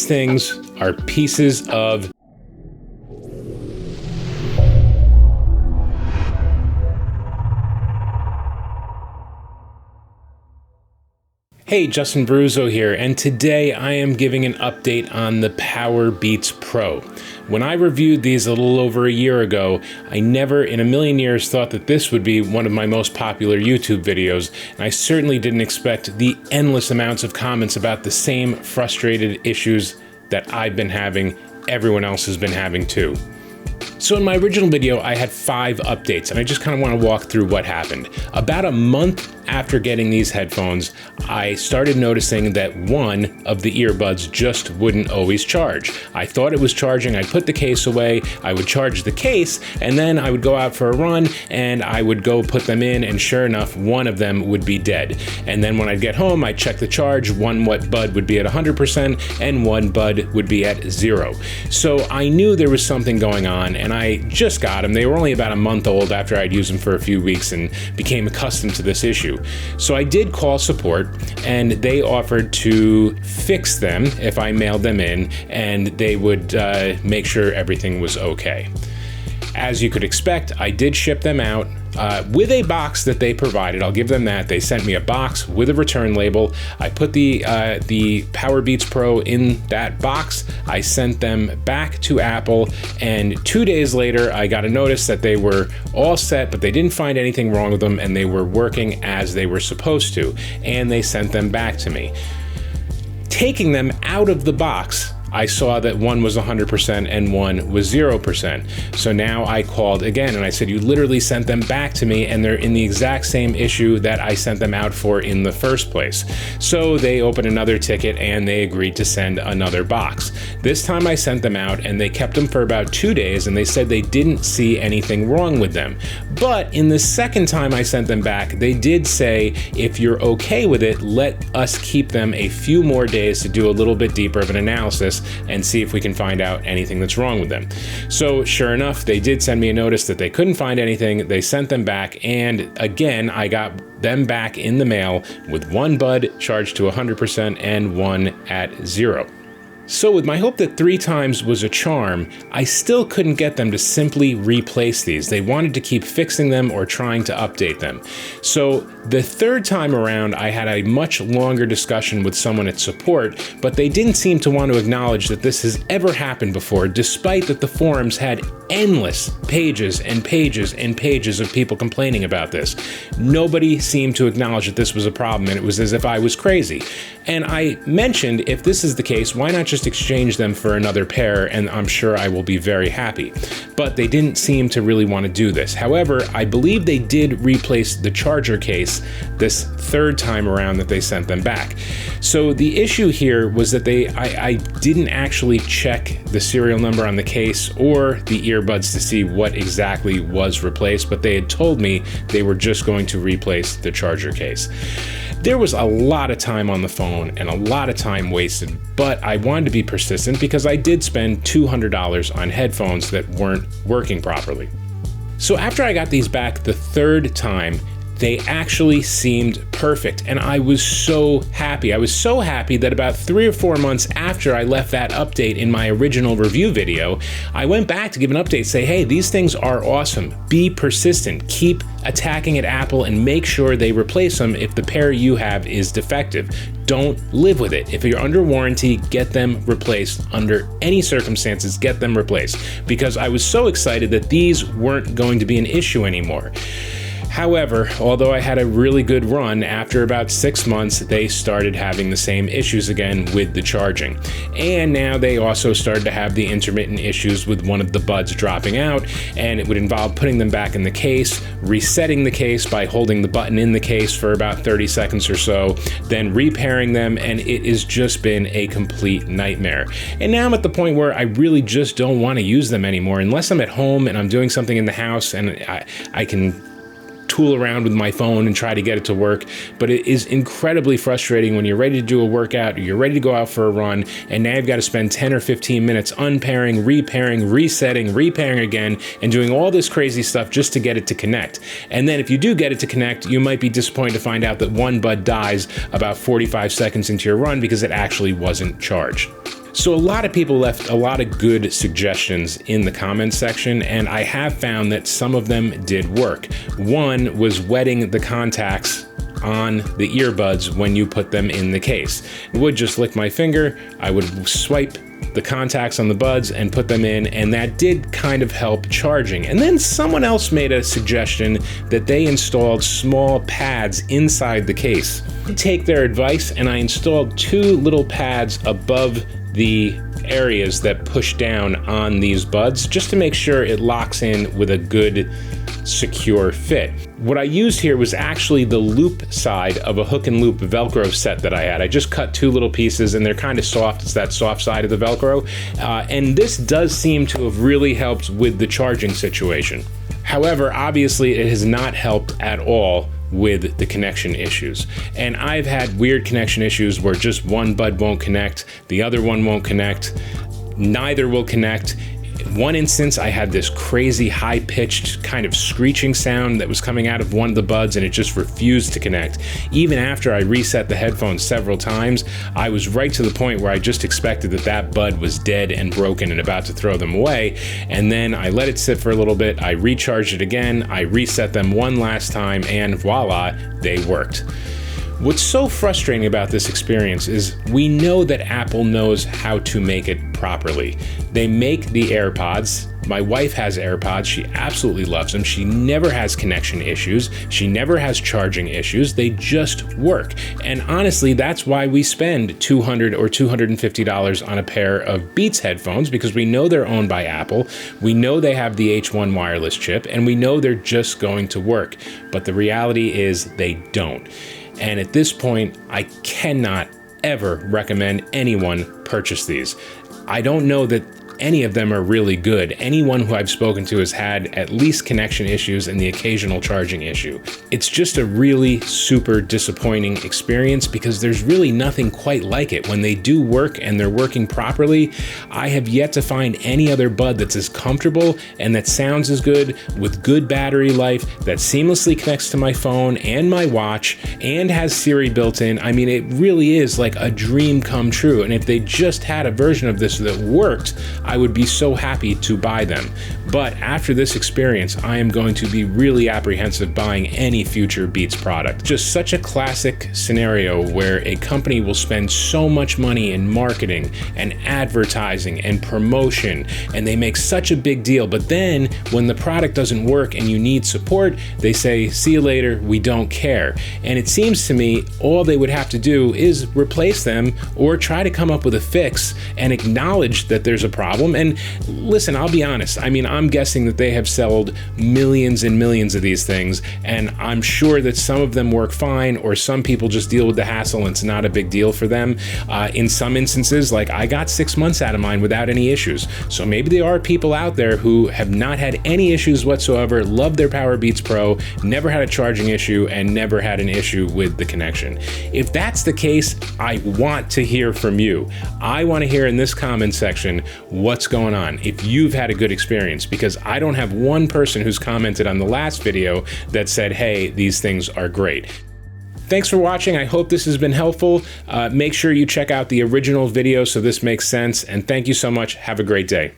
These things are pieces of Hey, Justin Bruzzo here, and today I am giving an update on the Powerbeats Pro. When I reviewed these a little over a year ago, I never in a million years thought that this would be one of my most popular YouTube videos, and I certainly didn't expect the endless amounts of comments about the same frustrated issues that I've been having, everyone else has been having too. So in my original video, I had 5 updates, and I just kind of want to walk through what happened. About a month after getting these headphones, I started noticing that one of the earbuds just wouldn't always charge. I thought it was charging, I'd put the case away, I would charge the case, and then I would go out for a run, and I would go put them in, and sure enough, one of them would be dead. And then when I'd get home, I'd check the charge, one bud would be at 100%, and one bud would be at 0. So I knew there was something going on, and I just got them. They were only about a month old after I'd used them for a few weeks and became accustomed to this issue. So I did call support, and they offered to fix them if I mailed them in, and they would make sure everything was okay. As you could expect, I did ship them out with a box that they provided. I'll give them that. They sent me a box with a return label. I put the Powerbeats Pro in that box. I sent them back to Apple, and 2 days later, I got a notice that they were all set, but they didn't find anything wrong with them, and they were working as they were supposed to, and they sent them back to me. Taking them out of the box, I saw that one was 100% and one was 0%. So now I called again and I said, you literally sent them back to me and they're in the exact same issue that I sent them out for in the first place. So they opened another ticket and they agreed to send another box. This time I sent them out and they kept them for about 2 days and they said they didn't see anything wrong with them. But in the second time I sent them back, they did say, if you're okay with it, let us keep them a few more days to do a little bit deeper of an analysis and see if we can find out anything that's wrong with them. So sure enough, they did send me a notice that they couldn't find anything. They sent them back, and again, I got them back in the mail with one bud charged to 100% and one at 0. So with my hope that 3 times was a charm, I still couldn't get them to simply replace these. They wanted to keep fixing them or trying to update them. So the 3rd time around, I had a much longer discussion with someone at support, but they didn't seem to want to acknowledge that this has ever happened before, despite that the forums had endless pages and pages and pages of people complaining about this. Nobody seemed to acknowledge that this was a problem, and it was as if I was crazy. And I mentioned, if this is the case, why not just exchange them for another pair, and I'm sure I will be very happy. But they didn't seem to really want to do this. However, I believe they did replace the charger case this 3rd time around that they sent them back. So the issue here was that I didn't actually check the serial number on the case or the earbuds to see what exactly was replaced, but they had told me they were just going to replace the charger case. There was a lot of time on the phone and a lot of time wasted, but I wanted to be persistent because I did spend $200 on headphones that weren't working properly. So after I got these back the 3rd time, they actually seemed perfect, and I was so happy. I was so happy that about 3 or 4 months after I left that update in my original review video, I went back to give an update, say, hey, these things are awesome. Be persistent. Keep attacking at Apple and make sure they replace them if the pair you have is defective. Don't live with it. If you're under warranty, get them replaced. Under any circumstances, get them replaced, because I was so excited that these weren't going to be an issue anymore. However, although I had a really good run, after about 6 months, they started having the same issues again with the charging. And now they also started to have the intermittent issues with one of the buds dropping out, and it would involve putting them back in the case, resetting the case by holding the button in the case for about 30 seconds or so, then repairing them, and it has just been a complete nightmare. And now I'm at the point where I really just don't want to use them anymore, unless I'm at home and I'm doing something in the house and I can tool around with my phone and try to get it to work. But it is incredibly frustrating when you're ready to do a workout, or you're ready to go out for a run, and now you've got to spend 10 or 15 minutes unpairing, repairing, resetting, repairing again, and doing all this crazy stuff just to get it to connect. And then if you do get it to connect, you might be disappointed to find out that one bud dies about 45 seconds into your run because it actually wasn't charged. So a lot of people left a lot of good suggestions in the comments section, and I have found that some of them did work. One was wetting the contacts on the earbuds when you put them in the case. I would just lick my finger, I would swipe the contacts on the buds and put them in, and that did kind of help charging. And then someone else made a suggestion that they installed small pads inside the case. I take their advice and I installed 2 little pads above the areas that push down on these buds just to make sure it locks in with a good secure fit. What I used here was actually the loop side of a hook and loop Velcro set that I had. I just cut 2 little pieces and they're kind of soft. It's that soft side of the Velcro. And this does seem to have really helped with the charging situation. However, obviously it has not helped at all with the connection issues. And I've had weird connection issues where just one bud won't connect, the other one won't connect, neither will connect. One instance, I had this crazy high-pitched kind of screeching sound that was coming out of one of the buds and it just refused to connect. Even after I reset the headphones several times, I was right to the point where I just expected that that bud was dead and broken and about to throw them away. And then I let it sit for a little bit, I recharged it again, I reset them one last time, and voila, they worked. What's so frustrating about this experience is we know that Apple knows how to make it properly. They make the AirPods. My wife has AirPods. She absolutely loves them. She never has connection issues. She never has charging issues. They just work. And honestly, that's why we spend $200 or $250 on a pair of Beats headphones, because we know they're owned by Apple. We know they have the H1 wireless chip, and we know they're just going to work. But the reality is they don't. And at this point, I cannot ever recommend anyone purchase these. I don't know that any of them are really good. Anyone who I've spoken to has had at least connection issues and the occasional charging issue. It's just a really super disappointing experience because there's really nothing quite like it. When they do work and they're working properly, I have yet to find any other bud that's as comfortable and that sounds as good, with good battery life, that seamlessly connects to my phone and my watch and has Siri built in. I mean, it really is like a dream come true. And if they just had a version of this that worked, I would be so happy to buy them. But after this experience, I am going to be really apprehensive buying any future Beats product. Just such a classic scenario where a company will spend so much money in marketing and advertising and promotion, and they make such a big deal, but then when the product doesn't work and you need support, they say, see you later, we don't care. And it seems to me all they would have to do is replace them or try to come up with a fix and acknowledge that there's a problem. And listen, I'll be honest, I mean, I'm guessing that they have sold millions and millions of these things, and I'm sure that some of them work fine, or some people just deal with the hassle and it's not a big deal for them. In some instances, like I got 6 months out of mine without any issues. So maybe there are people out there who have not had any issues whatsoever, love their Powerbeats Pro, never had a charging issue, and never had an issue with the connection. If that's the case, I want to hear from you. I want to hear in this comment section what's going on, if you've had a good experience, because I don't have one person who's commented on the last video that said, hey, these things are great. Thanks for watching. I hope this has been helpful. Make sure you check out the original video so this makes sense, and thank you so much. Have a great day.